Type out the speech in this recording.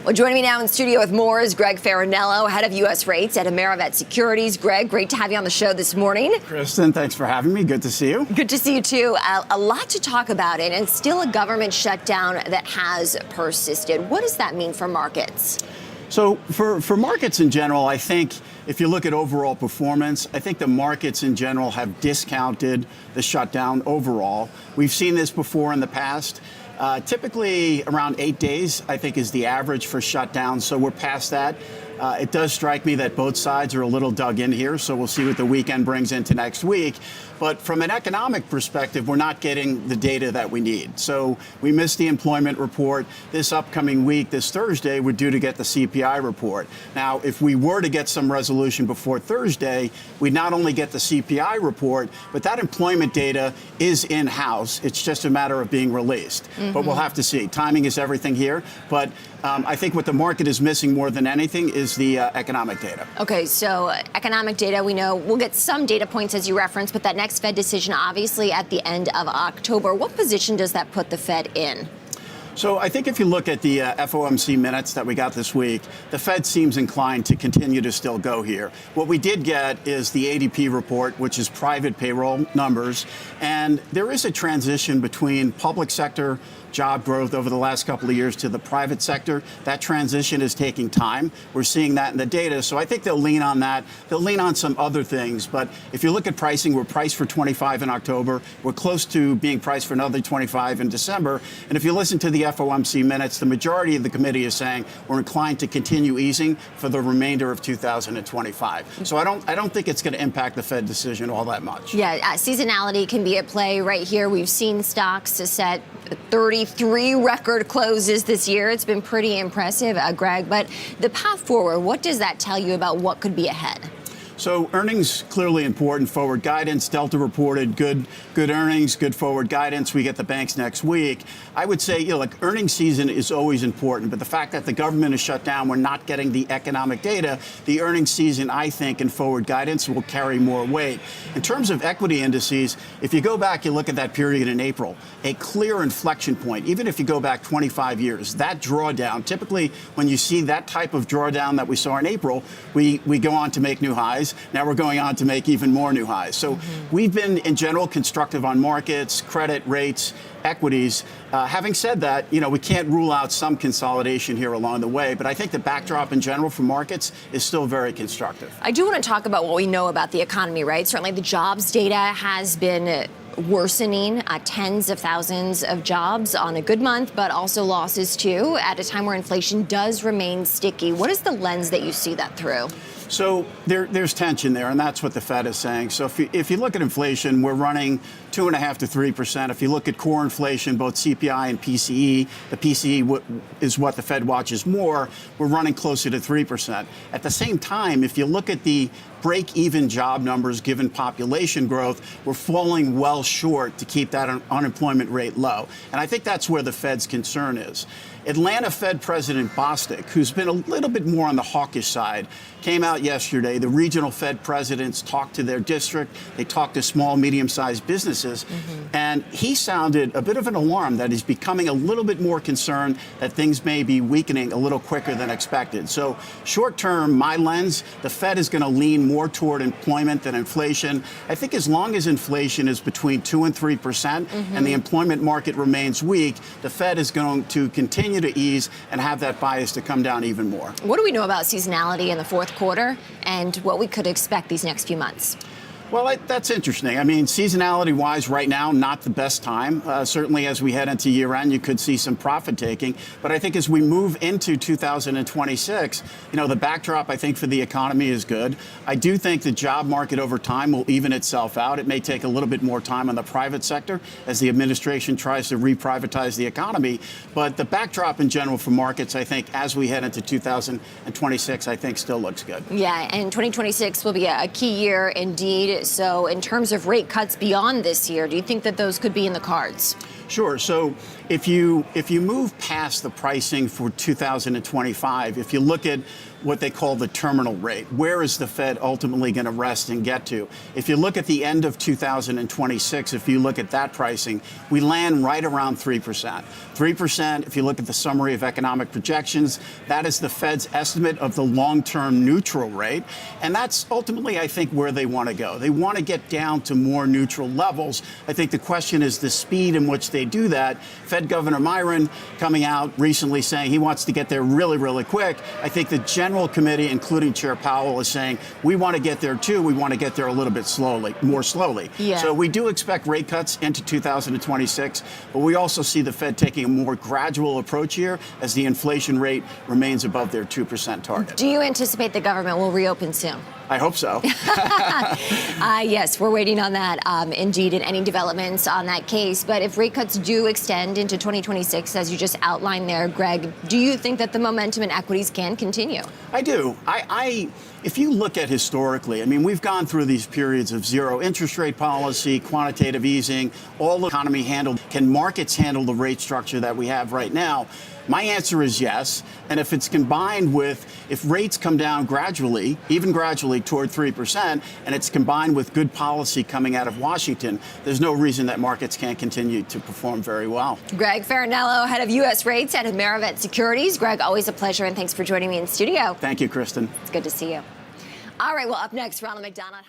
Well, joining me now in studio with more is Greg Faranello, head of U.S. rates at AmeriVet Securities. Greg, great to have you on the show this morning. Kristen, thanks for having me. Good to see you. Good to see you, too. A lot to talk about, and still a government shutdown that has persisted. What does that mean for markets? So for markets in general, I think if you look at overall performance, I think the markets in general have discounted the shutdown overall. We've seen this before in the past. Typically around 8 days, I think, is the average for shutdown. So we're past that. It does strike me that both sides are a little dug in here, so we'll see what the weekend brings into next week. But from an economic perspective, we're not getting the data that we need. So we missed the employment report. This upcoming week, this Thursday, we're due to get the CPI report. Now, if we were to get some resolution before Thursday, we'd not only get the CPI report, but that employment data is in-house. It's just a matter of being released. But we'll have to see. Timing is everything here. But I think what the market is missing more than anything is the economic data. Okay, so economic data, we know we'll get some data points as you referenced, but that next Fed decision obviously at the end of October. What position does that put the Fed in? So I think if you look at the FOMC minutes that we got this week, the Fed seems inclined to continue to still go here. What we did get is the ADP report, which is private payroll numbers, and there is a transition between public sector job growth over the last couple of years to the private sector. That transition is taking time. We're seeing that in the data. So I think they'll lean on that. They'll lean on some other things. But if you look at pricing, we're priced for 25 in October. We're close to being priced for another 25 in December. And if you listen to the FOMC minutes, the majority of the committee is saying we're inclined to continue easing for the remainder of 2025. So I don't think it's going to impact the Fed decision all that much. Yeah, seasonality can be at play right here. We've seen stocks set 33 record closes this year. It's been pretty impressive, Greg. But the path forward, what does that tell you about what could be ahead? So earnings clearly important. Forward guidance. Delta reported good earnings, good forward guidance. We get the banks next week. I would say, like earnings season is always important, but the fact that the government is shut down, we're not getting the economic data. The earnings season, I think, and forward guidance will carry more weight. In terms of equity indices, if you go back, you look at that period in April, a clear inflection point. Even if you go back 25 years, that drawdown. Typically, when you see that type of drawdown that we saw in April, we go on to make new highs. Now we're going on to make even more new highs. So we've been, in general, constructive on markets, credit, rates, equities. Having said that, we can't rule out some consolidation here along the way. But I think the backdrop in general for markets is still very constructive. I do want to talk about what we know about the economy, right? Certainly the jobs data has been worsening, tens of thousands of jobs on a good month, but also losses too, at a time where inflation does remain sticky. What is the lens that you see that through? So there's tension there, and that's what the Fed is saying. So if you look at inflation, we're running 2.5% to 3%. If you look at core inflation, both CPI and PCE, the PCE is what the Fed watches more, we're running closer to 3%. At the same time, if you look at the break-even job numbers given population growth, we're falling well short to keep that unemployment rate low. And I think that's where the Fed's concern is. Atlanta Fed President Bostic, who's been a little bit more on the hawkish side, came out yesterday. The regional Fed presidents talked to their district. They talked to small, medium-sized businesses. And he sounded a bit of an alarm that he's becoming a little bit more concerned that things may be weakening a little quicker than expected. So short term, my lens, the Fed is going to lean more toward employment than inflation. I think as long as inflation is between 2 and 3% and the employment market remains weak, the Fed is going to continue to ease and have that bias to come down even more. What do we know about seasonality in the fourth quarter and what we could expect these next few months? Well, that's interesting. I mean, seasonality-wise, right now, not the best time. Certainly, as we head into year-end, you could see some profit taking. But I think as we move into 2026, the backdrop, I think, for the economy is good. I do think the job market over time will even itself out. It may take a little bit more time on the private sector as the administration tries to re-privatize the economy. But the backdrop in general for markets, I think, as we head into 2026, I think still looks good. Yeah, and 2026 will be a key year indeed. So in terms of rate cuts beyond this year, do you think that those could be in the cards? Sure. So if you move past the pricing for 2025, if you look at what they call the terminal rate, where is the Fed ultimately going to rest and get to? If you look at the end of 2026, if you look at that pricing, we land right around 3%. 3%, if you look at the summary of economic projections, that is the Fed's estimate of the long-term neutral rate. And that's ultimately, I think, where they want to go. They want to get down to more neutral levels. I think the question is the speed in which they do that. Fed Governor Myron coming out recently saying he wants to get there really, really quick. I think the General Committee, including Chair Powell, is saying we want to get there too. We want to get there a little bit more slowly. Yeah. So we do expect rate cuts into 2026, but we also see the Fed taking a more gradual approach here as the inflation rate remains above their 2% target. Do you anticipate the government will reopen soon? I hope so. Yes, we're waiting on that, indeed, and any developments on that case. But if rate cuts do extend into 2026, as you just outlined there, Greg, do you think that the momentum in equities can continue? I do. If you look at historically, I mean, we've gone through these periods of zero interest rate policy, quantitative easing, all the economy handled. Can markets handle the rate structure that we have right now? My answer is yes. And if it's combined with, if rates come down gradually, even gradually toward 3%, and it's combined with good policy coming out of Washington, there's no reason that markets can't continue to perform very well. Greg Faranello, head of U.S. rates at AmeriVet Securities. Greg, always a pleasure, and thanks for joining me in studio. Thank you, Kristen. It's good to see you. All right, well, up next, Ronald McDonald.